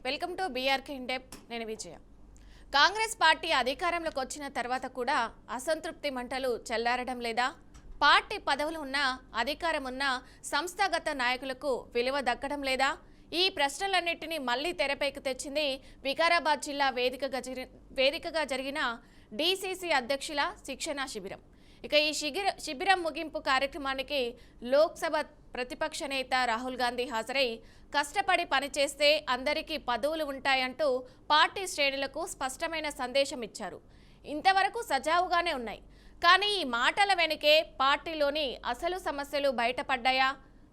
Welcome to BRK in depth. నేను విజయ. Congress party అధికారంలోకి వచ్చిన తర్వాత కూడా అసంతృప్తి మంటలు చల్లారడం లేదా? పార్టీ పదవులు ఉన్నా, అధికారం ఉన్నా సంస్థాగత నాయకులకు విలువ దక్కడం లేదా? ఈ ప్రశ్నలన్నింటినీ మళ్లీ తెరపైకి తెచ్చింది వికారాబాద్ జిల్లా వేదికగా జరిగిన డీసీసీ అధ్యక్షుల శిక్షణా శిబిరం. ఇక ఈ శిబిరం ముగింపు కార్యక్రమానికి లోక్సభ ప్రతిపక్ష నేత రాహుల్ గాంధీ హాజరై కష్టపడి పనిచేస్తే అందరికీ పదవులు ఉంటాయంటూ పార్టీ శ్రేణులకు స్పష్టమైన సందేశం ఇచ్చారు. ఇంతవరకు సజావుగానే ఉన్నాయి, కానీ ఈ మాటల వెనుకే పార్టీలోని అసలు సమస్యలు బయటపడ్డాయా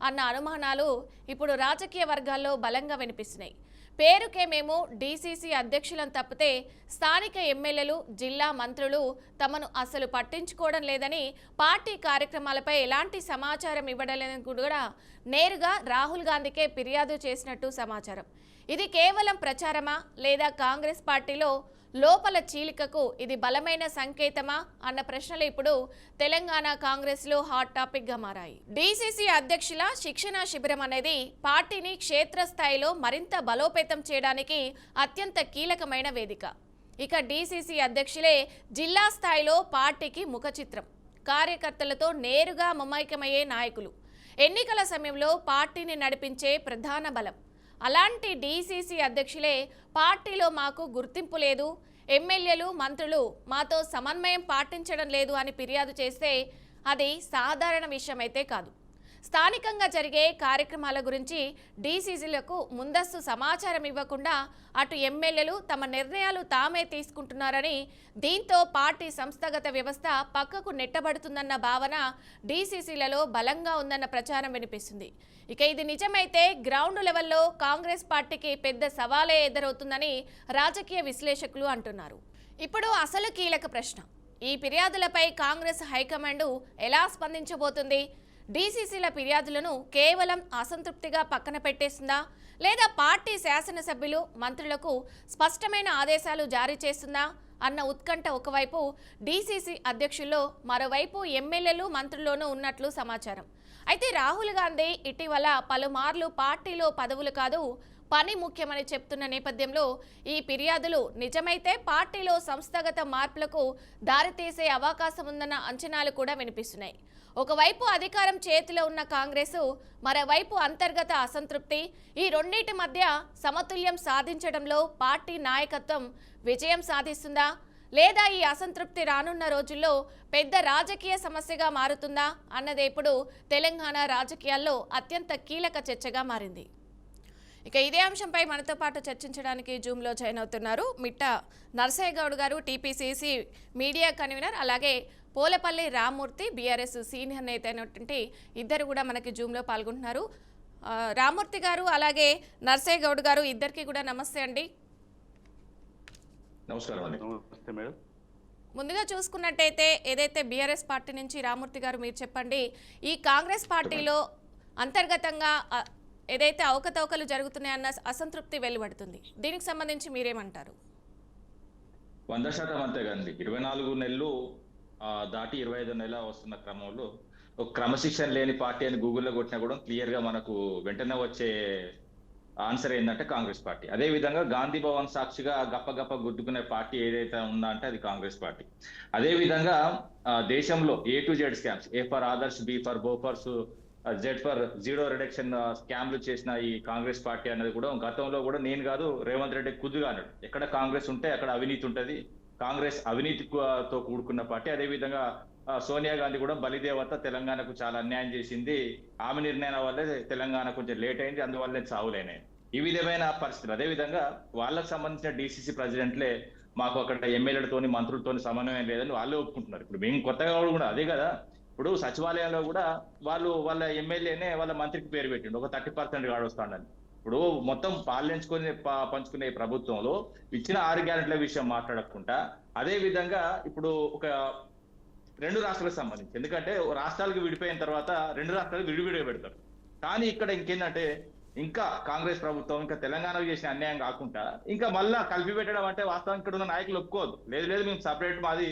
అన్న అనుమానాలు ఇప్పుడు రాజకీయ వర్గాల్లో బలంగా వినిపిస్తున్నాయి. పేరుకే మేము డీసీసీ అధ్యక్షులను తప్పితే స్థానిక ఎమ్మెల్యేలు, జిల్లా మంత్రులు తమను అసలు పట్టించుకోవడం లేదని, పార్టీ కార్యక్రమాలపై ఎలాంటి సమాచారం ఇవ్వడం లేదని కూడా నేరుగా రాహుల్ గాంధీకే ఫిర్యాదు చేసినట్టు సమాచారం. ఇది కేవలం ప్రచారమా లేదా కాంగ్రెస్ పార్టీలో లోపల చీలికకు ఇది బలమైన సంకేతమా అన్న ప్రశ్నలు ఇప్పుడు తెలంగాణ కాంగ్రెస్ లో హాట్ టాపిక్ గా మారాయి. డీసీసీ అధ్యక్షుల శిక్షణా శిబిరం అనేది పార్టీని క్షేత్రస్థాయిలో మరింత బలోపేతం చేయడానికి అత్యంత కీలకమైన వేదిక. ఇక డీసీసీ అధ్యక్షులే జిల్లా స్థాయిలో పార్టీకి ముఖచిత్రం, కార్యకర్తలతో నేరుగా మమైకమయ్యే నాయకులు, ఎన్నికల సమయంలో పార్టీని నడిపించే ప్రధాన బలం. అలాంటి డీసీసీ అధ్యక్షులే పార్టీలో మాకు గుర్తింపు లేదు, ఎమ్మెల్యేలు, మంత్రులు మాతో సమన్వయం పాటించడం లేదు అని ఫిర్యాదు చేస్తే అది సాధారణ విషయం అయితే కాదు. స్థానికంగా జరిగే కార్యక్రమాల గురించి డీసీసీలకు ముందస్తు సమాచారం ఇవ్వకుండా అటు ఎమ్మెల్యేలు తమ నిర్ణయాలు తామే తీసుకుంటున్నారని, దీంతో పార్టీ సంస్థాగత వ్యవస్థ పక్కకు నెట్టబడుతుందన్న భావన డీసీసీలలో బలంగా ఉందన్న ప్రచారం వినిపిస్తుంది. ఇక ఇది నిజమైతే గ్రౌండ్ లెవెల్లో కాంగ్రెస్ పార్టీకి పెద్ద సవాలే ఎదురవుతుందని రాజకీయ విశ్లేషకులు అంటున్నారు. ఇప్పుడు అసలు కీలక ప్రశ్న, ఈ ఫిర్యాదులపై కాంగ్రెస్ హైకమాండ్ ఎలా స్పందించబోతుంది? డీసీసీల ఫిర్యాదులను కేవలం అసంతృప్తిగా పక్కన పెట్టేస్తుందా, లేదా పార్టీ శాసనసభ్యులు, మంత్రులకు స్పష్టమైన ఆదేశాలు జారీ చేస్తుందా అన్న ఉత్కంఠ ఒకవైపు డీసీసీ అధ్యక్షుల్లో, మరోవైపు ఎమ్మెల్యేలు, మంత్రుల్లోనూ ఉన్నట్లు సమాచారం. అయితే రాహుల్ గాంధీ ఇటీవల పలుమార్లు పార్టీలో పదవులు కాదు, పని ముఖ్యమని చెప్తున్న నేపథ్యంలో ఈ ఫిర్యాదులు నిజమైతే పార్టీలో సంస్థాగత మార్పులకు దారితీసే అవకాశం ఉందన్న అంచనాలు కూడా వినిపిస్తున్నాయి. ఒకవైపు అధికారం చేతిలో ఉన్న కాంగ్రెసు, మరోవైపు అంతర్గత అసంతృప్తి, ఈ రెండింటి మధ్య సమతుల్యం సాధించడంలో పార్టీ నాయకత్వం విజయం సాధిస్తుందా, లేదా ఈ అసంతృప్తి రానున్న రోజుల్లో పెద్ద రాజకీయ సమస్యగా మారుతుందా అన్నది ఇప్పుడు తెలంగాణ రాజకీయాల్లో అత్యంత కీలక చర్చగా మారింది. ఇక ఇదే అంశంపై మనతో పాటు చర్చించడానికి జూమ్లో జాయిన్ అవుతున్నారు మిట్ట నర్సయ్య గౌడ్ గారు, టీపీసీసీ మీడియా కన్వీనర్, అలాగే పోలపల్లి రామ్మూర్తి, బీఆర్ఎస్ సీనియర్ నేత అయినటువంటి ఇద్దరు కూడా మనకి జూమ్లో పాల్గొంటున్నారు. రామ్మూర్తి గారు అలాగే నర్సయ్య గౌడ్ గారు, ఇద్దరికి కూడా నమస్తే అండి. నమస్కారం అండి. నమస్తే మేడం. ముందుగా చూసుకున్నట్టయితే ఏదైతే బీఆర్ఎస్ పార్టీ నుంచి రామ్మూర్తి గారు మీరు చెప్పండి, ఈ కాంగ్రెస్ పార్టీలో అంతర్గతంగా ఏదైతే అవకతవకలు జరుగుతున్నాయన్న అసంతృప్తి వెలువడుతుంది, దీనికి సంబంధించి మీరేమంటారు? 100% అంతే కదండి. 24 నెలలు దాటి 25 నెల వస్తున్న క్రమంలో ఒక క్రమశిక్షణ లేని పార్టీ అని గూగుల్లో కొట్టినా కూడా క్లియర్ గా మనకు వెంటనే వచ్చే ఆన్సర్ ఏంటంటే కాంగ్రెస్ పార్టీ. అదే విధంగా గాంధీ భవన్ సాక్షిగా గప్ప గుద్దుకునే పార్టీ ఏదైతే ఉందా అంటే అది కాంగ్రెస్ పార్టీ. అదే విధంగా దేశంలో A to Z scams, A for Adarsh, B for Bofors, Z for zero reduction స్కామ్లు చేసిన ఈ కాంగ్రెస్ పార్టీ అనేది కూడా గతంలో కూడా నేను కాదు రేవంత్ రెడ్డి కుదుగా అన్నాడు, ఎక్కడ కాంగ్రెస్ ఉంటే అక్కడ అవినీతి ఉంటది, కాంగ్రెస్ అవినీతితో కూడుకున్న పార్టీ. అదే విధంగా సోనియా గాంధీ కూడా బలిదేవత, తెలంగాణకు చాలా అన్యాయం చేసింది, ఆమె నిర్ణయం వల్లే తెలంగాణ కొంచెం లేట్ అయింది, అందువల్లే చావులైనాయి, ఈ విధమైన పరిస్థితులు. అదే విధంగా వాళ్ళకు సంబంధించిన డీసీసీ ప్రెసిడెంట్లే మాకు అక్కడ ఎమ్మెల్యేలతోని, మంత్రులతోని సమన్వయం లేదని వాళ్ళే ఒప్పుకుంటున్నారు. ఇప్పుడు మేము కొత్తగా కూడా అదే కదా, ఇప్పుడు సచివాలయంలో కూడా వాళ్ళ ఎమ్మెల్యేనే వాళ్ళ మంత్రికి పేరు పెట్టిండు, ఒక 30% కాడు వస్తాడని. ఇప్పుడు మొత్తం పంచుకునే ప్రభుత్వంలో ఇచ్చిన 6 గ్యారెంటీల విషయం మాట్లాడకుండా, అదే విధంగా ఇప్పుడు ఒక 2 రాష్ట్రాలకు సంబంధించి, ఎందుకంటే రాష్ట్రాలకు విడిపోయిన తర్వాత 2 రాష్ట్రాలు విడివిడిగా పెడతారు. కానీ ఇక్కడ ఇంకేంటంటే ఇంకా కాంగ్రెస్ ప్రభుత్వం ఇంకా తెలంగాణకు చేసిన అన్యాయం కాకుండా ఇంకా మళ్ళా కలిపి పెట్టడం అంటే వాస్తవం ఇక్కడ ఉన్న నాయకులు ఒప్పుకోదు. లేదు మేము సపరేట్, మాది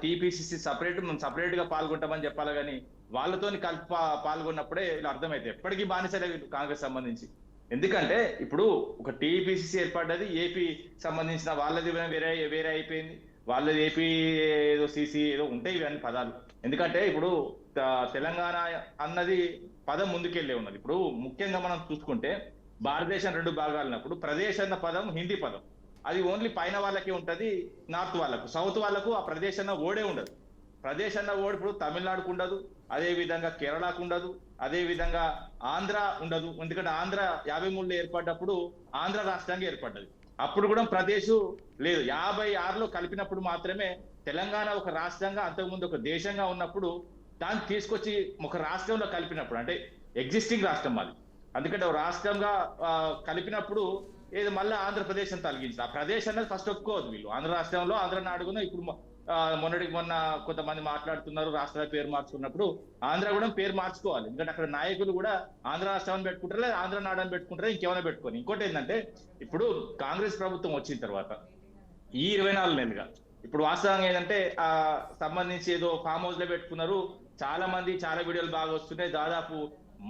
టీపీసీసీ సపరేట్, మేము సపరేట్ గా పాల్గొంటామని చెప్పాలి. కానీ వాళ్ళతోని కలిపి పాల్గొన్నప్పుడే ఇలా అర్థమైతే ఎప్పటికీ బానిసలే కాంగ్రెస్ సంబంధించి. ఎందుకంటే ఇప్పుడు ఒక టీపీసీసీ ఏర్పడ్డది, ఏపీ సంబంధించిన వాళ్ళది వేరే వేరే అయిపోయింది, వాళ్ళది ఏపీ ఏదో సీసీ ఏదో ఉంటాయి ఇవన్నీ పదాలు. ఎందుకంటే ఇప్పుడు తెలంగాణ అన్నది పదం ముందుకెళ్ళే ఉన్నది. ఇప్పుడు ముఖ్యంగా మనం చూసుకుంటే భారతదేశం రెండు భాగాలు ఉన్నప్పుడు ప్రదేశ్ అన్న పదం హిందీ పదం, అది ఓన్లీ పైన వాళ్ళకి ఉంటది, నార్త్ వాళ్ళకు. సౌత్ వాళ్ళకు ఆ ప్రదేశ్ అన్న ఓడే ఉండదు. ప్రదేశ్ అన్న ఓడి ఇప్పుడు తమిళనాడుకు ఉండదు, అదే విధంగా కేరళకు ఉండదు, అదే విధంగా ఆంధ్ర ఉండదు. ఎందుకంటే ఆంధ్ర 53లో ఏర్పడ్డప్పుడు ఆంధ్ర రాష్ట్రంగా ఏర్పడ్డది. అప్పుడు కూడా ప్రదేశ్ లేదు. 56లో కలిపినప్పుడు మాత్రమే తెలంగాణ ఒక రాష్ట్రంగా, అంతకుముందు ఒక దేశంగా ఉన్నప్పుడు దాన్ని తీసుకొచ్చి ఒక రాష్ట్రంలో కలిపినప్పుడు, అంటే ఎగ్జిస్టింగ్ రాష్ట్రం అది, అందుకంటే ఒక రాష్ట్రంగా కలిపినప్పుడు ఏదో మళ్ళీ ఆంధ్రప్రదేశ్ అని తొలగించారు. ఆ ప్రదేశ్ అనేది ఫస్ట్ ఒప్పుకోవద్దు వీళ్ళు. ఆంధ్ర రాష్ట్రంలో ఆంధ్రనాడుగున ఇప్పుడు మొన్న కొంతమంది మాట్లాడుతున్నారు రాష్ట్రాల పేరు మార్చుకున్నప్పుడు ఆంధ్ర కూడా పేరు మార్చుకోవాలి. ఎందుకంటే అక్కడ నాయకులు కూడా ఆంధ్ర రాష్ట్రాన్ని పెట్టుకుంటారా, లేదా ఆంధ్ర నాడు అని పెట్టుకుంటారా, ఇంకేమైనా పెట్టుకొని. ఇంకోటి ఏంటంటే ఇప్పుడు కాంగ్రెస్ ప్రభుత్వం వచ్చిన తర్వాత ఈ 24 నెలలుగా ఇప్పుడు వాస్తవంగా ఏంటంటే సంబంధించి ఏదో ఫామ్ హౌస్ లో పెట్టుకున్నారు. చాలా మంది చాలా వీడియోలు బాగా వస్తున్నాయి. దాదాపు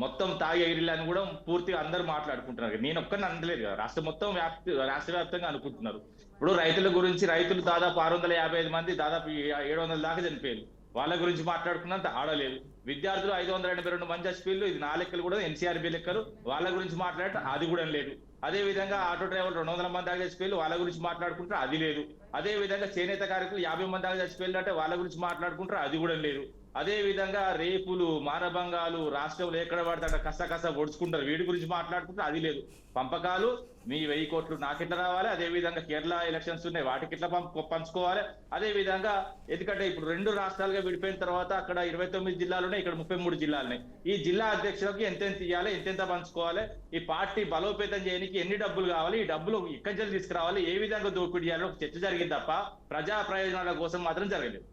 మొత్తం తాగి ఎగిరిలని కూడా పూర్తిగా అందరూ మాట్లాడుకుంటున్నారు. నేను ఒక్కరిని అనలేదు కదా, రాష్ట్ర వ్యాప్తంగా అనుకుంటున్నారు. ఇప్పుడు రైతుల గురించి, రైతులు దాదాపు 655 మంది, దాదాపు 700 దాకా చనిపోయారు. వాళ్ళ గురించి మాట్లాడుకున్నంత ఆడలేదు. విద్యార్థులు 582 మంది చచ్చిపోయారు. ఇది నా లెక్కలు కూడా ఎన్సీఆర్బీ లెక్కలు. వాళ్ళ గురించి మాట్లాడటం అది కూడా లేదు. అదే విధంగా ఆటో డ్రైవర్లు 200 మంది దాకా చచ్చిపోయారు, వాళ్ళ గురించి మాట్లాడుకుంటారు అది లేదు. అదే విధంగా చేనేత కార్మికులు 50 మంది దాకా చచ్చిపోయారు అంటే వాళ్ళ గురించి మాట్లాడుకుంటారు అది కూడా లేదు. అదే విధంగా రేపులు, మానభంగాలు రాష్ట్రంలో ఎక్కడ పడితే అక్కడ కస ఒడుచుకుంటారు, వీడి గురించి మాట్లాడుకుంటారు అది లేదు. పంపకాలు మీ 1000 కోట్లు నాకెట్లా రావాలి, అదే విధంగా కేరళ ఎలక్షన్స్ ఉన్నాయి వాటికి ఎట్లా పంచుకోవాలి. అదే విధంగా ఎందుకంటే ఇప్పుడు 2 రాష్ట్రాలుగా విడిపోయిన తర్వాత అక్కడ 29 జిల్లాలు ఉన్నాయి, ఇక్కడ 33 జిల్లాలు ఉన్నాయి. ఈ జిల్లా అధ్యక్షులకు ఎంతెంత ఇవ్వాలి, ఎంతెంత పంచుకోవాలి, ఈ పార్టీ బలోపేతం చేయడానికి ఎన్ని డబ్బులు కావాలి, ఈ డబ్బులు ఎక్కడి తీసుకురావాలి, ఏ విధంగా దోపిడీ చేయాలో ఒక చర్చ జరిగింది తప్ప ప్రజా ప్రయోజనాల కోసం మాత్రం జరగలేదు.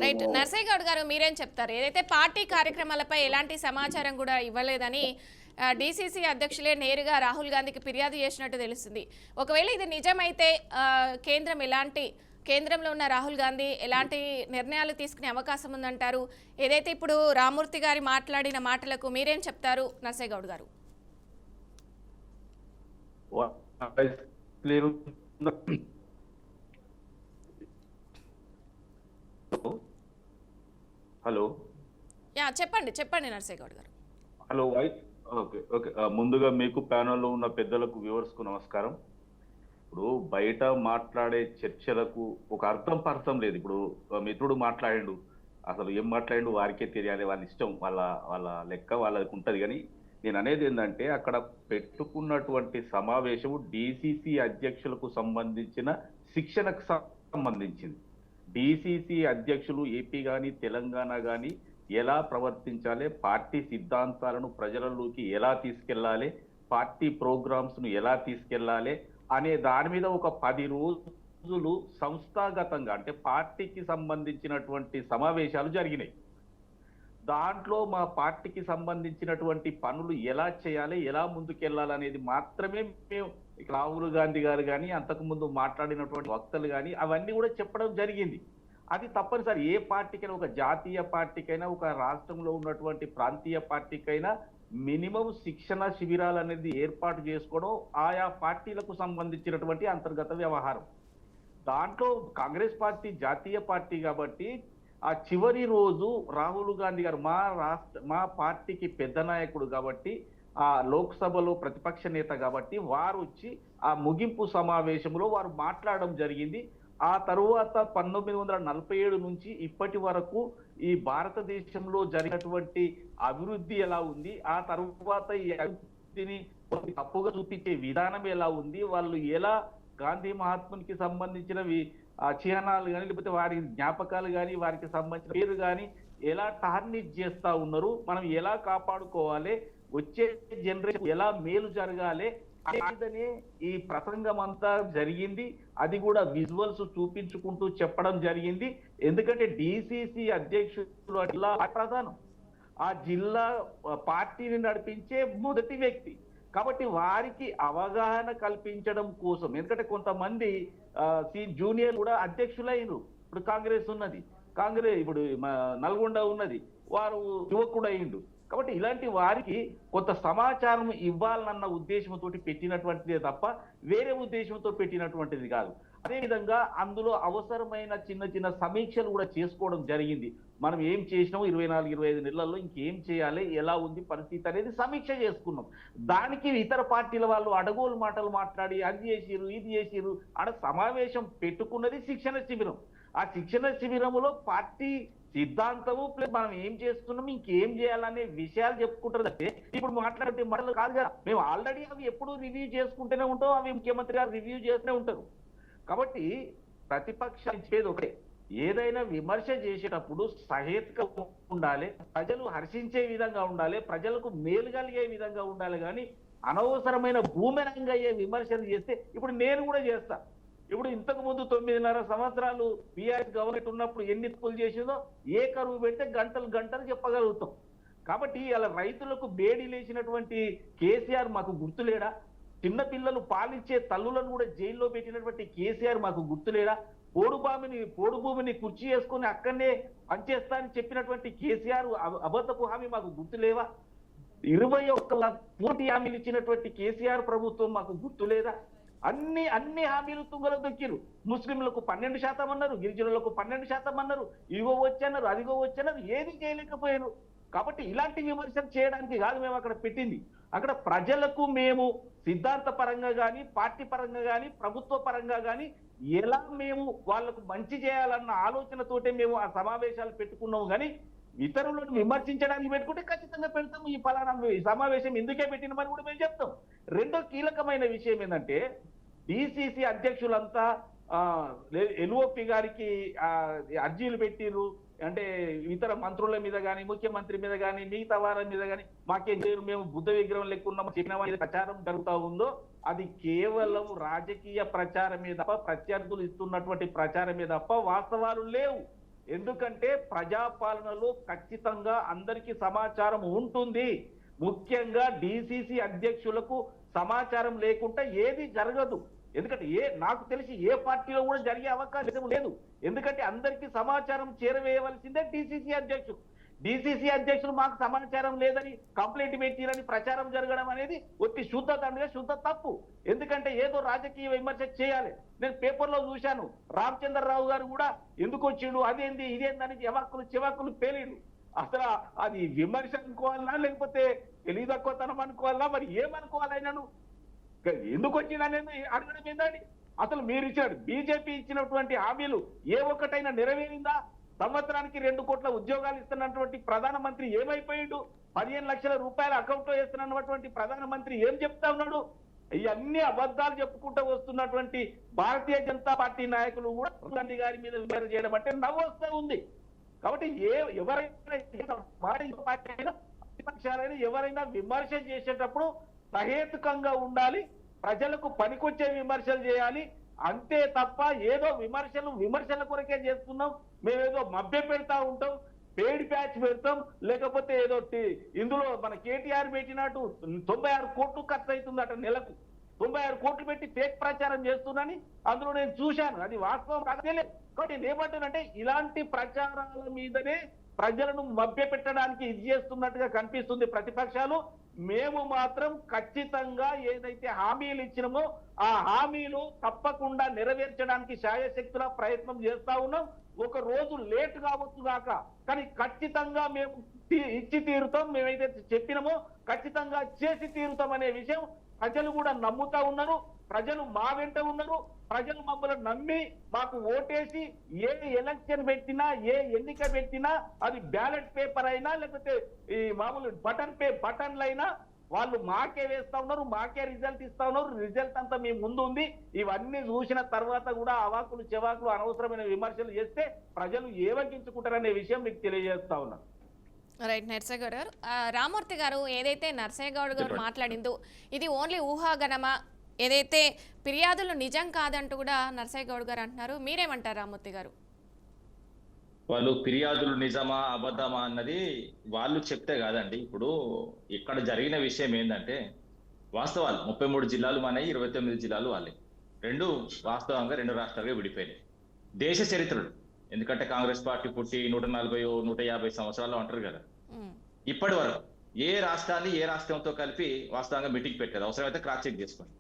రైట్. నర్సయ్య గౌడ్ గారు మీరేం చెప్తారు? ఏదైతే పార్టీ కార్యక్రమాలపై ఎలాంటి సమాచారం కూడా ఇవ్వలేదని డీసీసీ అధ్యక్షులే నేరుగా రాహుల్ గాంధీకి ఫిర్యాదు చేసినట్టు తెలుస్తుంది. ఒకవేళ ఇది నిజమైతే కేంద్రంలో ఉన్న రాహుల్ గాంధీ ఎలాంటి నిర్ణయాలు తీసుకునే అవకాశం ఉందంటారు? ఏదైతే ఇప్పుడు రామ్మూర్తి గారి మాట్లాడిన మాటలకు మీరేం చెప్తారు నర్సయ్య గౌడ్ గారు? హలో, చెప్పండి నర్సయ్య గౌడ్ గారు. Hello, okay. ముందుగా మీకు ప్యానల్లో ఉన్న పెద్దలకు, వ్యూవర్స్ కు నమస్కారం. ఇప్పుడు బయట మాట్లాడే చర్చలకు ఒక అర్థం లేదు. ఇప్పుడు మిత్రుడు మాట్లాడిండు, అసలు ఏం మాట్లాడిండు వారికే తెలియాలి, వాళ్ళ ఇష్టం, వాళ్ళ లెక్క వాళ్ళకి ఉంటది. కానీ నేను అనేది ఏంటంటే అక్కడ పెట్టుకున్నటువంటి సమావేశము డీసీసీ అధ్యక్షులకు సంబంధించిన శిక్షణకు సంబంధించింది. డీసీసీ అధ్యక్షులు ఏపీ కానీ తెలంగాణ కానీ ఎలా ప్రవర్తించాలి, పార్టీ సిద్ధాంతాలను ప్రజలలోకి ఎలా తీసుకెళ్లాలి, పార్టీ ప్రోగ్రామ్స్ ను ఎలా తీసుకెళ్లాలి అనే దాని మీద ఒక 10 రోజులు సంస్థాగతంగా, అంటే పార్టీకి సంబంధించినటువంటి సమావేశాలు జరిగినాయి. దాంట్లో మా పార్టీకి సంబంధించినటువంటి పనులు ఎలా చేయాలి, ఎలా ముందుకెళ్లాలి అనేది మాత్రమే మేము రాహుల్ గాంధీ గారు కానీ అంతకుముందు మాట్లాడినటువంటి వక్తలు కానీ అవన్నీ కూడా చెప్పడం జరిగింది. అది తప్పనిసరి ఏ పార్టీకైనా, ఒక జాతీయ పార్టీకైనా, ఒక రాష్ట్రంలో ఉన్నటువంటి ప్రాంతీయ పార్టీకైనా మినిమం శిక్షణ శిబిరాలు అనేది ఏర్పాటు చేసుకోవడం ఆయా పార్టీలకు సంబంధించినటువంటి అంతర్గత వ్యవహారం. దాంట్లో కాంగ్రెస్ పార్టీ జాతీయ పార్టీ కాబట్టి ఆ చివరి రోజు రాహుల్ గాంధీ గారు మా పార్టీకి పెద్ద నాయకుడు కాబట్టి, ఆ లోక్సభలో ప్రతిపక్ష నేత కాబట్టి వారు వచ్చి ఆ ముగింపు సమావేశంలో వారు మాట్లాడడం జరిగింది. ఆ తరువాత 1947 నుంచి ఇప్పటి వరకు ఈ భారతదేశంలో జరిగినటువంటి అభివృద్ధి ఎలా ఉంది, ఆ తరువాత ఈ అభివృద్ధిని తప్పుగా చూపించే విధానం ఎలా ఉంది, వాళ్ళు ఎలా గాంధీ మహాత్మునికి సంబంధించినవి చిహ్నాలు కానీ లేకపోతే వారి జ్ఞాపకాలు కానీ వారికి సంబంధించిన పేరు కానీ ఎలా టార్నిష్ చేస్తా ఉన్నారు, మనం ఎలా కాపాడుకోవాలి, వచ్చే జనరేషన్ ఎలా మేలు జరగాలి అనేదనే ఈ ప్రసంగం అంతా జరిగింది. అది కూడా విజువల్స్ చూపించుకుంటూ చెప్పడం జరిగింది. ఎందుకంటే డీసీసీ అధ్యక్షుడు జిల్లా ప్రధానం, ఆ జిల్లా పార్టీని నడిపించే మొదటి వ్యక్తి కాబట్టి వారికి అవగాహన కల్పించడం కోసం, ఎందుకంటే కొంతమంది జూనియర్ కూడా అధ్యక్షులైనరు. ఇప్పుడు కాంగ్రెస్ ఉన్నది, ఇప్పుడు నల్గొండ ఉన్నది, వారు యువకుడు అయిండు. కాబట్టి ఇలాంటి వారికి కొంత సమాచారం ఇవ్వాలన్న ఉద్దేశంతో పెట్టినటువంటిదే తప్ప వేరే ఉద్దేశంతో పెట్టినటువంటిది కాదు. అదేవిధంగా అందులో అవసరమైన చిన్న చిన్న సమీక్షలు కూడా చేసుకోవడం జరిగింది. మనం ఏం చేసినాము 24-25 నెలల్లో ఇంకేం చేయాలి, ఎలా ఉంది పరిస్థితి అనేది సమీక్ష చేసుకున్నాం. దానికి ఇతర పార్టీల వాళ్ళు అడగోలు మాటలు మాట్లాడి అది చేసిరు ఇది చేసిరు ఆడ సమావేశం పెట్టుకున్నది శిక్షణ శిబిరం. ఆ శిక్షణ శిబిరంలో పార్టీ సిద్ధాంతము ప్లస్ మనం ఏం చేస్తున్నాం ఇంకేం చేయాలనే విషయాలు చెప్పుకుంటారు తప్పితే ఇప్పుడు మాట్లాడే మాటలు కాదు కదా. మేము ఆల్రెడీ అవి ఎప్పుడు రివ్యూ చేసుకుంటూనే ఉంటాం, అవి ముఖ్యమంత్రి గారు రివ్యూ చేస్తూనే ఉంటారు. కాబట్టి ప్రతిపక్షాలు ఇచ్చేది ఒకటే, ఏదైనా విమర్శ చేసేటప్పుడు సహేతుకంగా ఉండాలి, ప్రజలు హర్షించే విధంగా ఉండాలి, ప్రజలకు మేలు కలిగే విధంగా ఉండాలి. కానీ అనవసరమైన భూమిరంగా అయ్యే విమర్శలు చేస్తే ఇప్పుడు నేను కూడా చేస్తా. ఇప్పుడు ఇంతకు ముందు 9.5 సంవత్సరాలు బీఆర్ఎస్ గవర్నమెంట్ ఉన్నప్పుడు ఎన్ని తప్పులు చేసిందో ఏ కరువు పెడితే గంటలు గంటలు చెప్పగలుగుతాం. కాబట్టి అలా రైతులకు బేడి లేచినటువంటి కేసీఆర్ మాకు గుర్తులేడా? చిన్న పిల్లలు పాలిచ్చే తల్లులను కూడా జైల్లో పెట్టినటువంటి కేసీఆర్ మాకు గుర్తులేడా? పోడు భూమిని కుర్చీ చేసుకుని అక్కడనే పనిచేస్తా అని చెప్పినటువంటి కేసీఆర్ అబద్ధపు హామీ మాకు గుర్తులేవా? 21 పూర్తి హామీలు ఇచ్చినటువంటి కేసీఆర్ ప్రభుత్వం మాకు గుర్తులేదా? అన్ని హామీలు తుంగలో దొక్కిరు. ముస్లింలకు 12% అన్నారు, గిరిజనులకు 12% అన్నారు, ఇగో వచ్చన్నారు అదిగో వచ్చన్నారు, ఏది చేయలేకపోయారు. కాబట్టి ఇలాంటి విమర్శలు చేయడానికి కాదు మేము అక్కడ పెట్టింది. అక్కడ ప్రజలకు మేము సిద్ధాంత పరంగా కానీ పార్టీ పరంగా కానీ ప్రభుత్వ పరంగా కానీ ఎలా మేము వాళ్లకు మంచి చేయాలన్న ఆలోచనతోటే మేము ఆ సమావేశాలు పెట్టుకున్నాము. కానీ ఇతరులను విమర్శించడానికి పెట్టుకుంటే ఖచ్చితంగా పెడతాము. ఈ ఫలానా సమావేశం ఎందుకే పెట్టినామని కూడా మేము చెప్తాం. రెండో కీలకమైన విషయం ఏంటంటే డిసిసి అధ్యక్షులంతా ఎల్ఓపి గారికి అర్జీలు పెట్టిరు. అంటే ఇతర మంత్రుల మీద కానీ ముఖ్యమంత్రి మీద కానీ మిగతా వారి మీద కానీ మాకేం చేయరు, మేము బుద్ధ విగ్రహం లెక్కున్నాము చెప్పిన ప్రచారం జరుగుతూ ఉందో అది కేవలం రాజకీయ ప్రచారమే తప్ప ప్రత్యర్థులు ఇస్తున్నటువంటి ప్రచారమే తప్ప వాస్తవాలు లేవు. ఎందుకంటే ప్రజాపాలనలో ఖచ్చితంగా అందరికీ సమాచారం ఉంటుంది. ముఖ్యంగా డిసిసి అధ్యక్షులకు సమాచారం లేకుండా ఏది జరగదు. ఎందుకంటే నాకు తెలిసి ఏ పార్టీలో కూడా జరిగే అవకాశం లేదు. ఎందుకంటే అందరికీ సమాచారం చేరవేయవలసిందే డిసిసి అధ్యక్షుడు. డిసిసి అధ్యక్షులు మాకు సమాచారం లేదని కంప్లైంట్ పెట్టిరని ప్రచారం జరగడం అనేది ఒట్టి శుద్ధ దండగా శుద్ధ తప్పు. ఎందుకంటే ఏదో రాజకీయ విమర్శ చేయాలి. నేను పేపర్లో చూశాను, రామచంద్రరావు గారు కూడా ఎందుకు వచ్చిండు అదేంది ఇదేందని చివాకులు పేలిండు. అసలు అది విమర్శ అనుకోవాలన్నా లేకపోతే తెలివి తక్కువతనం అనుకోవాలన్నా మరి ఏమనుకోవాలైనాను ఎందుకు వచ్చిందనేది అడగడం ఏందండి? అసలు మీరు ఇచ్చాడు బీజేపీ ఇచ్చినటువంటి హామీలు ఏ ఒక్కటైనా నెరవేరిందా? సంవత్సరానికి 2 కోట్ల ఉద్యోగాలు ఇస్తున్నటువంటి ప్రధానమంత్రి ఏమైపోయాడు? 15 లక్షల రూపాయల అకౌంట్ లో వేస్తున్నటువంటి ప్రధానమంత్రి ఏం చెప్తా ఉన్నాడు? ఇవన్నీ అబద్ధాలు చెప్పుకుంటూ వస్తున్నటువంటి భారతీయ జనతా పార్టీ నాయకులు కూడా గాంధీ గారి మీద విమర్శ చేయడం అంటే నవ్వొస్తూ ఉంది. కాబట్టి ప్రతిపక్షాలైనా ఎవరైనా విమర్శ చేసేటప్పుడు సహేతుకంగా ఉండాలి, ప్రజలకు పనికొచ్చే విమర్శలు చేయాలి. అంతే తప్ప ఏదో విమర్శల కొరకే చేస్తున్నాం, మేమేదో మభ్య పెడతా ఉంటాం, పేడ్ ప్యాచ్ పెడతాం, లేకపోతే ఏదో ఇందులో మన కేటీఆర్ పెట్టినట్టు 96 కోట్లు ఖర్చు అవుతుందట నెలకు. 96 కోట్లు పెట్టి ఫేక్ ప్రచారం చేస్తున్నాని అందులో నేను చూశాను. అది వాస్తవం కాదు. కాబట్టి నేను ఏమంటానంటే ఇలాంటి ప్రచారాల మీదనే ప్రజలను మభ్య పెట్టడానికి ఇది చేస్తున్నట్టుగా కనిపిస్తుంది ప్రతిపక్షాలు. మేము మాత్రం ఖచ్చితంగా ఏదైతే హామీలు ఇచ్చినామో ఆ హామీలు తప్పకుండా నెరవేర్చడానికి శాయశక్తుల ప్రయత్నం చేస్తా ఉన్నాం. ఒక రోజు లేట్ కావచ్చు కాక కానీ ఖచ్చితంగా మేము ఇచ్చి తీరుతాం. మేమైతే చెప్పినామో ఖచ్చితంగా చేసి తీరుతాం అనే విషయం ప్రజలు కూడా నమ్ముతా ఉన్నారు. ప్రజలు మా వెంట ఉన్నారు. ప్రజలు మమ్మల్ని నమ్మి మాకు ఓటేసి ఏ ఎలక్షన్ పెట్టినా ఏ ఎన్నిక పెట్టినా అది బ్యాలెట్ పేపర్ అయినా లేకపోతే ఈ మామూలు బటన్లు అయినా వాళ్ళు మాకే వేస్తా ఉన్నారు, మాకే రిజల్ట్ ఇస్తా ఉన్నారు. రిజల్ట్ అంతా మీ ముందు ఉంది. ఇవన్నీ చూసిన తర్వాత కూడా అవాకులు చెవాకులు అనవసరమైన విమర్శలు చేస్తే ప్రజలు ఏవగించుకుంటారనే విషయం మీకు తెలియజేస్తా ఉన్నాను. రైట్ నర్సయ్య గౌడ్ గారు, రామూర్తి గారు ఏదైతే నర్సయ్య గౌడ్ గారు మాట్లాడిందో ఇది ఓన్లీ ఊహాగనమా, ఏదైతే ఫిర్యాదులు నిజం కాదంటూ కూడా నర్సయ్య గౌడ్ గారు అంటున్నారు. మీరేమంటారు రామూర్తి గారు? వాళ్ళు ఫిర్యాదులు నిజమా అబద్ధమా అన్నది వాళ్ళు చెప్తే కాదండి. ఇప్పుడు ఇక్కడ జరిగిన విషయం ఏంటంటే వాస్తవాలు 33 జిల్లాలు మనవి, 29 జిల్లాలు వాళ్ళే. వాస్తవంగా 2 రాష్ట్రాలుగా విడిపోయినాయి. దేశ చరిత్రలు, ఎందుకంటే కాంగ్రెస్ పార్టీ పుట్టి 140-150 సంవత్సరాలు అంటారు కదా. ఇప్పటి వరకు ఏ రాష్ట్రాన్ని ఏ రాష్ట్రంతో కలిపి వాస్తవంగా మీటింగ్ పెట్టారు, అవసరమైతే క్రాస్ చెక్ చేసుకోండి.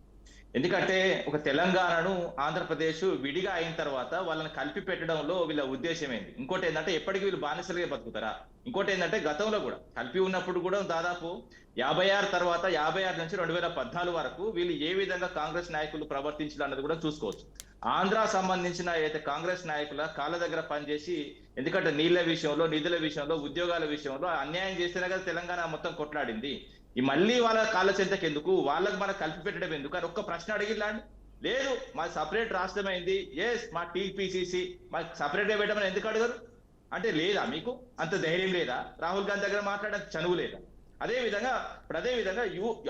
ఎందుకంటే ఒక తెలంగాణను ఆంధ్రప్రదేశ్ విడిగా అయిన తర్వాత వాళ్ళని కలిపి పెట్టడంలో వీళ్ళ ఉద్దేశం ఏంటి? ఇంకోటి ఏంటంటే ఎప్పటికీ వీళ్ళు బానిసలుగా బతుకుతారా? ఇంకోటి ఏంటంటే గతంలో కూడా కలిపి ఉన్నప్పుడు కూడా దాదాపు 56 తర్వాత 56 నుంచి 2014 వరకు వీళ్ళు ఏ విధంగా కాంగ్రెస్ నాయకులు ప్రవర్తించారు అన్నది కూడా చూసుకోవచ్చు. ఆంధ్ర సంబంధించిన అయితే కాంగ్రెస్ నాయకుల కాళ్ళ దగ్గర పనిచేసి, ఎందుకంటే నీళ్ల విషయంలో, నిధుల విషయంలో, ఉద్యోగాల విషయంలో అన్యాయం చేస్తేనే కదా తెలంగాణ మొత్తం కొట్లాడింది. ఈ మళ్ళీ వాళ్ళ కాళ్ళ చెంతకు ఎందుకు, వాళ్ళకి మనం కలిపి పెట్టడం ఎందుకు అని ఒక్క ప్రశ్న అడిగిలాండి. లేదు మా సపరేట్ రాష్ట్రం అయింది, ఎస్ మా టీపీసీసీ మాకు సపరేట్ గా పెట్టమని ఎందుకు అడగరు అంటే లేదా మీకు అంత ధైర్యం లేదా? రాహుల్ గాంధీ దగ్గర మాట్లాడే చనువు లేదా? అదే విధంగా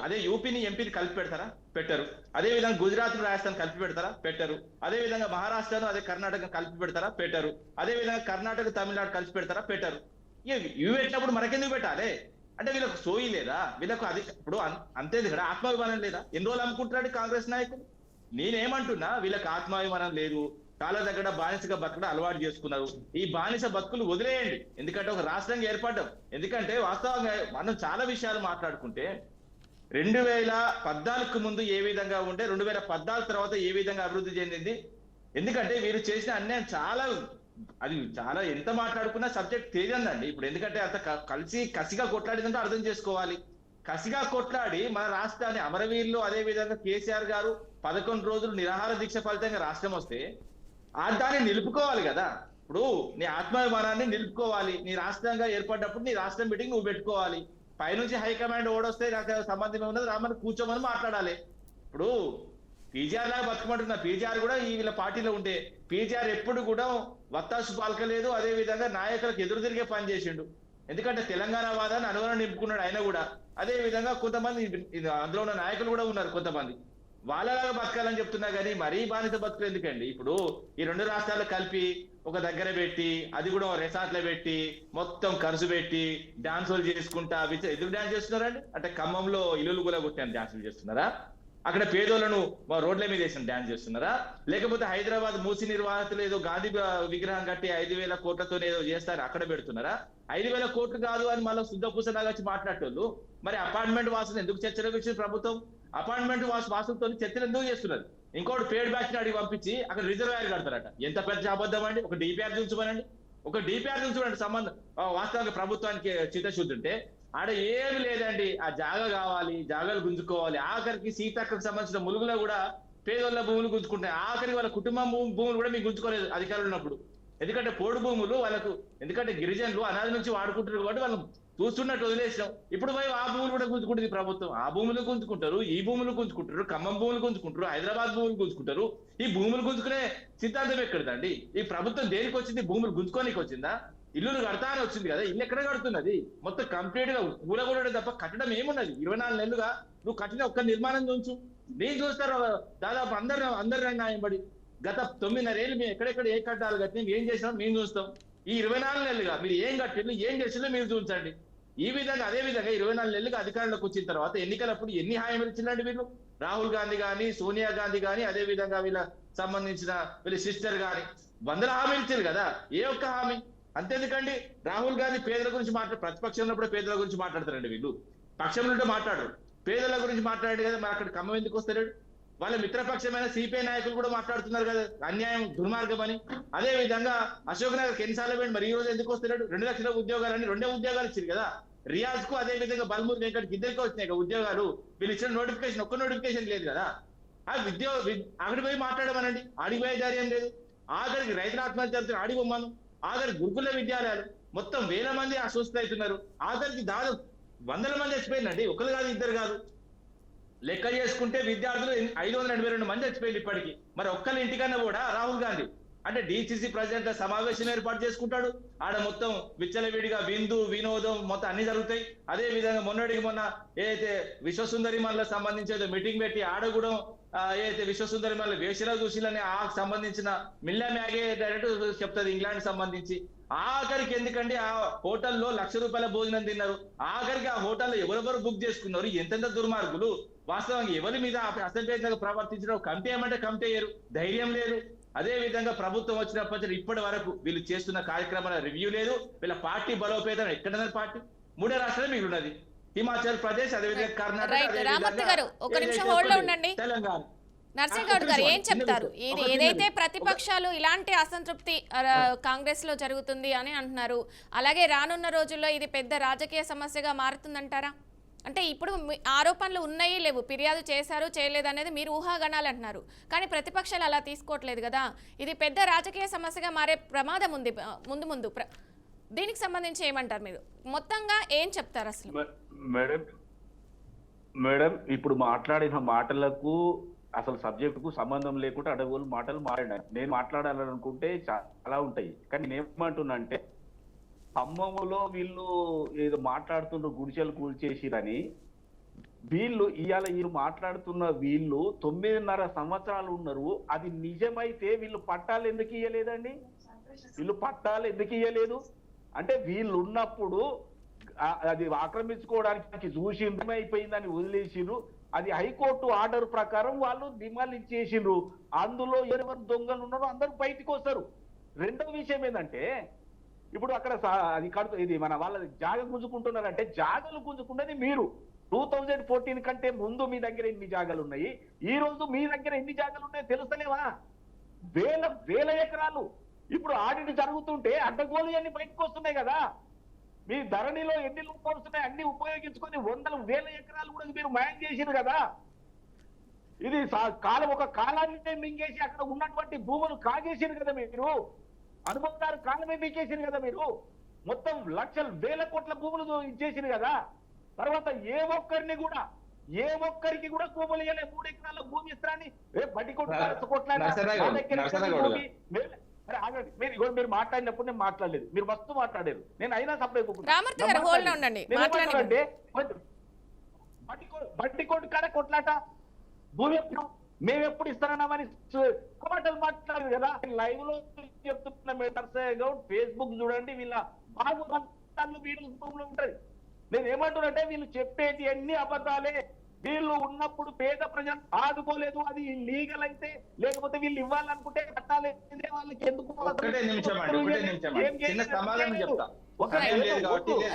అదే యూపీని ఎంపీని కలిపి పెడతారా? పెట్టరు. అదే విధంగా గుజరాత్ రాజస్థాన్ కలిపి పెడతారా? పెట్టరు. అదే విధంగా మహారాష్ట్రను అదే కర్ణాటక కలిపి పెడతారా? పెట్టరు. అదే విధంగా కర్ణాటక తమిళనాడు కలిసి పెడతారా? పెట్టరు. ఇవి పెట్టినప్పుడు మనకెందుకు పెట్టాలి? అంటే వీళ్ళకు సోయి లేదా? వీళ్ళకు అది ఇప్పుడు అంతేది కదా, ఆత్మాభిమానం లేదా? ఎన్ని రోజులు అమ్ముకుంటున్నాడు కాంగ్రెస్ నాయకులు? నేనేమంటున్నా, వీళ్ళకి ఆత్మాభిమానం లేదు, కాళ్ళ దగ్గర బానిసగా బతకడం అలవాటు చేసుకున్నారు. ఈ బానిస బతుకులు వదిలేయండి. ఎందుకంటే ఒక రాష్ట్రంగా ఏర్పడ్డాం. ఎందుకంటే వాస్తవంగా మనం చాలా విషయాలు మాట్లాడుకుంటే 2014 ముందు ఏ విధంగా ఉండే, 2014 తర్వాత ఏ విధంగా అభివృద్ధి చెందింది. ఎందుకంటే వీరు చేసిన అన్యాయం చాలా ఎంత మాట్లాడుకున్నా సబ్జెక్ట్ తెలియదండి ఇప్పుడు. ఎందుకంటే అంత కలిసి కసిగా కొట్లాడిందంటే అర్థం చేసుకోవాలి. కసిగా కొట్లాడి మన రాష్ట్రాన్ని అమరవీరులు, అదే విధంగా కేసీఆర్ గారు 11 రోజులు నిరాహార దీక్ష ఫలితంగా రాష్ట్రం వస్తే దాన్ని నిలుపుకోవాలి కదా. ఇప్పుడు నీ ఆత్మాభిమానాన్ని నిలుపుకోవాలి. నీ రాష్ట్రంగా ఏర్పడ్డప్పుడు నీ రాష్ట్రం మీటింగ్ నువ్వు పెట్టుకోవాలి. పైనుంచి హైకమాండ్ ఓడొస్తే నాకు సంబంధం ఉన్నది రామని కూర్చోమని మాట్లాడాలి. ఇప్పుడు పీజీఆర్ లాగా బతుకమంటున్నా, పీజీఆర్ కూడా ఈ వీళ్ళ పార్టీలో ఉంటే పీజీఆర్ ఎప్పుడు కూడా వత్తాసు పాల్కలేదు. అదే విధంగా నాయకులకు ఎదురు తిరిగే పని చేసిండు. ఎందుకంటే తెలంగాణ వాదాన్ని అనుగుణం నింపుకున్నాడు ఆయన కూడా. అదే విధంగా కొంతమంది అందులో ఉన్న నాయకులు కూడా ఉన్నారు, కొంతమంది వాళ్ళలాగా బతకాలని చెప్తున్నా కానీ మరీ బానిస బతుకులు ఎందుకండి? ఇప్పుడు ఈ 2 రాష్ట్రాలు కలిపి ఒక దగ్గర పెట్టి, అది కూడా రిసార్ట్లో పెట్టి, మొత్తం ఖర్చు పెట్టి డాన్సులు చేసుకుంటా ఎదురు డాన్స్ చేస్తున్నారండి. అంటే ఖమ్మంలో ఇల్లులు కూడా కొట్టాను డాన్సులు చేస్తున్నారా? అక్కడ పేదోళ్లను రోడ్ల మీద వేసిన డాన్స్ చేస్తున్నారా? లేకపోతే హైదరాబాద్ మూసి నిర్వాహకులు ఏదో గాంధీ విగ్రహం కట్టి 5,000 కోట్లతో ఏదో చేస్తారు, అక్కడ పెడుతున్నారా? 5,000 కోట్లు కాదు అని మళ్ళీ శుద్ధ పూసలాగా వచ్చి మాట్లాడేటోళ్ళు మరి అపార్ట్మెంట్ వాసులు ఎందుకు చర్చలకు వచ్చిన ప్రభుత్వం? అపార్ట్మెంట్ వాసులతో చర్చలు ఎందుకు చేస్తున్నారు? ఇంకోటి పేడ్ బ్యాచ్ ని అడిగి పంపించి అక్కడ రిజర్వాయర్ కడతారట. ఎంత పెద్ద అబద్ధం అండి! ఒక డిపిఆర్ చూసుకోనండి, ఒక డిపిఆర్ చూసుకోండి. సంబంధం వాస్తవంగా ప్రభుత్వానికి చిత్తశుద్ధి ఉంటే ఆడ ఏమి లేదండి. ఆ జాగా కావాలి, జాగాలు గుంజుకోవాలి. ఆఖరికి సీతక్కకు సంబంధించిన ములుగులో కూడా పేదోళ్ళ భూములు గుంజుకుంటాయి. ఆఖరికి వాళ్ళ కుటుంబం భూములు కూడా మీకు గుంజుకోలేదు అధికారులు ఉన్నప్పుడు. ఎందుకంటే పోడు భూములు వాళ్ళకు, ఎందుకంటే గిరిజనులు అనాది నుంచి వాడుకుంటారు కాబట్టి వాళ్ళు చూస్తున్నట్టు వదిలేసాం. ఇప్పుడు పోయి ఆ భూములు కూడా గుంజుకుంటుంది ప్రభుత్వం. ఆ భూములు గుంజుకుంటారు, ఈ భూములు గుంజుకుంటారు, ఖమ్మం భూములు గుంజుకుంటారు, హైదరాబాద్ భూములు గుంజుకుంటారు. ఈ భూములు గుంజుకునే సిద్ధాంతం ఎక్కడదండి? ఈ ప్రభుత్వం దేనికి వచ్చింది? భూములు గుంజుకోనికి వచ్చిందా? ఇల్లులు కడతా అని వచ్చింది కదా. ఇల్లు ఎక్కడ కడుతున్నది? మొత్తం కంప్లీట్ గా కూలగొడడం తప్ప కట్టడం ఏమున్నది? 24 నెలలుగా నువ్వు కట్టిన ఒక్క నిర్మాణం చూంచు. నేను చూస్తారు దాదాపు అందరు న్యాయంపడి గత 9.5 ఏళ్ళు మేము ఎక్కడెక్కడ ఏ కట్టాలు కట్టినా ఏం చేసినా మేము చూస్తాం. ఈ 24 నెలలుగా మీరు ఏం కట్టిండ్రు, ఏం చేసిందో మీరు చూపించండి. ఈ విధంగా అదే విధంగా 24 నెలలుగా అధికారంలోకి వచ్చిన తర్వాత ఎన్నికలప్పుడు ఎన్ని హామీలు ఇచ్చిందండి వీళ్ళు? రాహుల్ గాంధీ గాని, సోనియా గాంధీ గాని, అదే విధంగా వీళ్ళ సంబంధించిన వీళ్ళ సిస్టర్ గాని 100 హామీలు ఇచ్చారు కదా. ఏ ఒక్క హామీ? అంతేందుకండి, రాహుల్ గాంధీ పేదల గురించి ప్రతిపక్షంలో ఉన్నప్పుడు పేదల గురించి మాట్లాడతారండి వీళ్ళు. పక్షంలో ఉంటే మాట్లాడరు, పేదల గురించి మాట్లాడాడు కదా. మరి అక్కడ ఖమ్మం ఎందుకు వస్తాడు? వాళ్ళ మిత్రపక్షమైన సిపిఐ నాయకులు కూడా మాట్లాడుతున్నారు కదా అన్యాయం, దుర్మార్గం అని. అదే విధంగా అశోక్ నగర్ ఎన్నిసార్లు పోయింది, మరి ఈ రోజు ఎందుకు వస్తున్నాడు? 2 లక్షల ఉద్యోగాలని 2 ఉద్యోగాలు ఇచ్చారు కదా. రియాజ్ కు అదే విధంగా బల్మూర్ వెంకట్కి ఇద్దరికి వచ్చినాయి కదా ఉద్యోగాలు. వీళ్ళు ఇచ్చిన నోటిఫికేషన్ ఒక్క నోటిఫికేషన్ లేదు కదా. ఆ అక్కడికి పోయి మాట్లాడమనండి, ఆడికి పోయే ధైర్యం లేదు. ఆఖరికి రైతుల ఆత్మహత్య ఆడికి పోమ్మను. ఆఖరికి గురుకుల విద్యాలయాలు మొత్తం 1000 మంది అస్వస్థ అవుతున్నారు. ఆఖరికి దాదాపు 100 మంది చచ్చిపోయిందండి, ఒకరు కాదు, ఇద్దరు కాదు. లెక్క చేసుకుంటే విద్యార్థులు 582 మంది చచ్చిపోయింది ఇప్పటికీ. మరి ఒక్కరి ఇంటికన్నా కూడా రాహుల్ గాంధీ అంటే డిసిసి ప్రెసిడెంట్ సమావేశం ఏర్పాటు చేసుకుంటాడు. ఆడ మొత్తం విచ్చలవిడిగా విందు వినోదం మొత్తం అన్ని జరుగుతాయి. అదే విధంగా మొన్న ఏదైతే విశ్వసుందరి మళ్ళకి సంబంధించి మీటింగ్ పెట్టి ఆడ కూడా ఏదైతే విశ్వసుందరి మళ్ళీ వేసిరా చూసిలని ఆ సంబంధించిన మిల్లా మ్యాగే డైరెక్ట్ చెప్తుంది ఇంగ్లాండ్ సంబంధించి. ఆఖరికి ఎందుకండి ఆ హోటల్లో ₹1,00,000 భోజనం తిన్నారు. ఆఖరికి ఆ హోటల్లో ఎవరెవరు బుక్ చేసుకున్నారు, ఎంతెంత దుర్మార్గులు. వాస్తవంగా ఎవరి మీద అసభ్యంగా ప్రవర్తించడం కమిటీ ఏమంటే కమిటీ అయ్యారు, ధైర్యం లేదు. అదే విధంగా ప్రభుత్వం వచ్చినప్పటి ఇప్పటి వరకు వీళ్ళు చేస్తున్న కార్యక్రమాల రివ్యూ లేదు. వీళ్ళ పార్టీ బలోపేతం ఎక్కడన్నారు? పార్టీ 3 రాష్ట్రాలు మిగిలినది. హిమాచల్ ప్రదేశ్, అదేవిధంగా కర్ణాటక, రైట్ అదేవిధంగా రామూర్తి గారు ఒక ఏదైతే నిమిషం హోల్డ్ లో ఒకటి ఉండండి. తెలంగాణ. నర్సింగ్ ఒక్క గౌడ్ గారు నిమిషం, ఏం చెప్తారు? చిన్న ఇది నిమిషం. ఏదైతే ప్రతిపక్షాలు ఇలాంటి అసంతృప్తి కాంగ్రెస్ లో జరుగుతుంది అని అంటున్నారు, అలాగే రానున్న రోజుల్లో ఇది పెద్ద రాజకీయ సమస్యగా మారుతుందంటారా? అంటే ఇప్పుడు ఆరోపణలు ఉన్నాయి లేవు, ఫిర్యాదు చేశారు చేయలేదు అనేది మీరు ఊహాగణాలు అంటున్నారు, కానీ ప్రతిపక్షాలు అలా తీసుకోవట్లేదు కదా. ఇది పెద్ద రాజకీయ సమస్యగా మారే ప్రమాదం ఉంది ముందు. దీనికి సంబంధించి ఏమంటారు మీరు? మొత్తంగా ఏం చెప్తారు అసలు? మేడం ఇప్పుడు మాట్లాడిన మాటలకు అసలు సబ్జెక్టుకు సంబంధం లేకుండా అడవులు మాటలు మాట్లాడినాయి. నేను మాట్లాడాలనుకుంటే చాలా ఉంటాయి, కానీ నేనేమంటున్నా అంటే ఖమ్మంలో వీళ్ళు ఏదో మాట్లాడుతున్న గుడిచెలు కూల్చేసిరని, వీళ్ళు వీళ్ళు మాట్లాడుతున్న వీళ్ళు 9.5 సంవత్సరాలు ఉన్నారు. అది నిజమైతే వీళ్ళు పట్టాలు ఎందుకు ఇయ్యలేదండి? వీళ్ళు పట్టాలు ఎందుకు ఇయ్యలేదు అంటే వీళ్ళు ఉన్నప్పుడు అది ఆక్రమించుకోవడానికి చూసిండ్రు, అయిపోయిందని వదిలేసిండ్రు. అది హైకోర్టు ఆర్డర్ ప్రకారం వాళ్ళు డిమాలిష్ చేసిండ్రు. అందులో ఎవరెవరు దొంగలు ఉన్నారో అందరూ బయటికి వస్తారు. రెండవ విషయం ఏంటంటే ఇప్పుడు అక్కడ అది ఇది మన వాళ్ళ జాగ గుంజుకుంటున్నారంటే జాగలు గుంజుకున్నది మీరు. 2014 కంటే ముందు మీ దగ్గర ఎన్ని జాగాలు ఉన్నాయి, ఈ రోజు మీ దగ్గర ఎన్ని జాగాలు ఉన్నాయో తెలుస్తలేవా? వేల ఎకరాలు ఇప్పుడు ఆడిట్ జరుగుతుంటే అడ్డగోలు అన్ని బయటకు వస్తున్నాయి కదా. మీ ధరణిలో ఎన్ని లోపాలు వస్తున్నాయి అన్ని ఉపయోగించుకొని 100,000 ఎకరాలు కూడా మీరు మాయం చేసిరు కదా. ఇది ఒక కాలాన్ని మింగేసి అక్కడ ఉన్నటువంటి భూములు కాజేసిరు కదా మీరు. అనుభవదారు కాలమే మీకేసిరు కదా మీరు. మొత్తం లక్షలు వేల కోట్ల భూములు ఇచ్చేసిరు కదా. తర్వాత ఏ ఒక్కరికి కూడా భూములు ఇవ్వలే. 3 ఎకరాల భూమి ఇస్తారని బట్టి మీరు మాట్లాడినప్పుడు నేను మాట్లాడలేదు, మీరు మస్తు మాట్లాడారు. నేను అయినా అంటే బట్టి కొట్టు కాడ కొట్లాట భూమి ఎప్పుడు మేమెప్పుడు ఇస్తారన్నామని మాటలు మాట్లాడారు కదా. లైవ్ లో చెప్తున్నా నర్సయ్య గౌడ్, ఫేస్బుక్ చూడండి, వీళ్ళ బాగు వీడియోలో ఉంటది. నేను ఏమంటున్నానంటే వీళ్ళు చెప్పేటి అన్ని అబద్ధాలే. వీళ్ళు ఉన్నప్పుడు పేద ప్రజలు ఆదుకోలేదు. అది లీగల్ అయితే లేకపోతే వీళ్ళు ఇవ్వాలనుకుంటే కట్టాలి. వాళ్ళకి ఎందుకు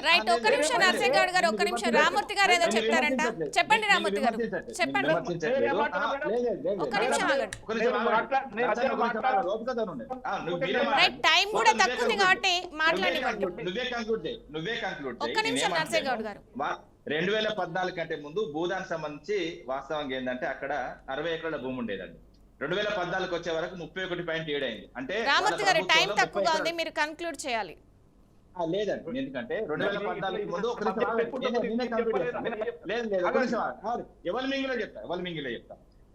రైట్. ఒక్క నిమిషం నర్సింగ్ గౌడ్ గారు, ఒక్క నిమిషం. రామూర్తి గారు ఏదో చెప్తారంట, చెప్పండి రామూర్తి గారు, చెప్పండి. ఒక్క నిమిషం రైట్, టైం కూడా తక్కువ ఉంది కాబట్టి మాట్లాడివ్వండి. ఒక్క నిమిషం నర్సింగ్ గౌడ్ గారు. 2014 కంటే ముందు భూదానికి సంబంధించి వాస్తవంగా ఏంటంటే అక్కడ 60 ఎకరాల భూమి ఉండేదండి. 2014 వచ్చే వరకు 31.7 అయింది. అంటే రామూర్తి గారు టైం తక్కువగా ఉంది, మీరు కన్క్లూడ్ చేయాలి. లేదండి, ఎందుకంటే 2014 ముందు ఎవరి మింగిలో చెప్తా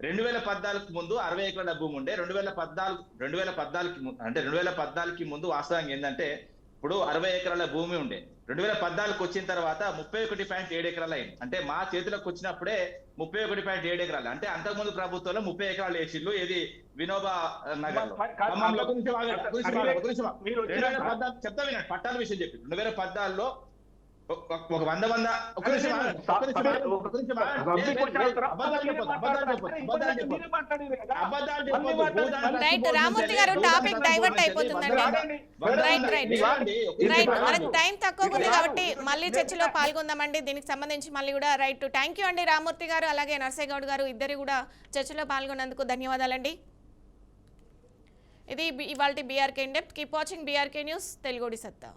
2014 ముందు 60 ఎకరాల భూమి ఉండే. 2014 ముందు వాస్తవంగా ఏంటంటే ఇప్పుడు 60 ఎకరాల భూమి ఉండే. 2014 వచ్చిన తర్వాత 31.7 ఎకరాలు అయింది. అంటే మా చేతిలోకి వచ్చినప్పుడే 31.7 ఎకరాలు. అంటే అంతకుముందు ప్రభుత్వంలో 30 ఎకరాలు వేసిళ్ళు. ఇది వినోబా నగర్ చెప్తా వినండి, పట్టాల విషయం చెప్పి 2014లో ఒక 100 రైట్. రామూర్తి గారు టాపిక్ డైవర్ట్ అయిపోతుందండి. రైట్, మనకు టైం తక్కువ ఉంది కాబట్టి మళ్ళీ చర్చలో పాల్గొందామండి దీనికి సంబంధించి మళ్ళీ కూడా. రైట్, థ్యాంక్ యూ అండి రామూర్తి గారు అలాగే నర్సయ్య గౌడ్ గారు, ఇద్దరు కూడా చర్చలో పాల్గొన్నందుకు ధన్యవాదాలండి. ఇది ఇవాల్టి BRK in depth. Keep watching BRK news, తెలుగోడి సత్తా.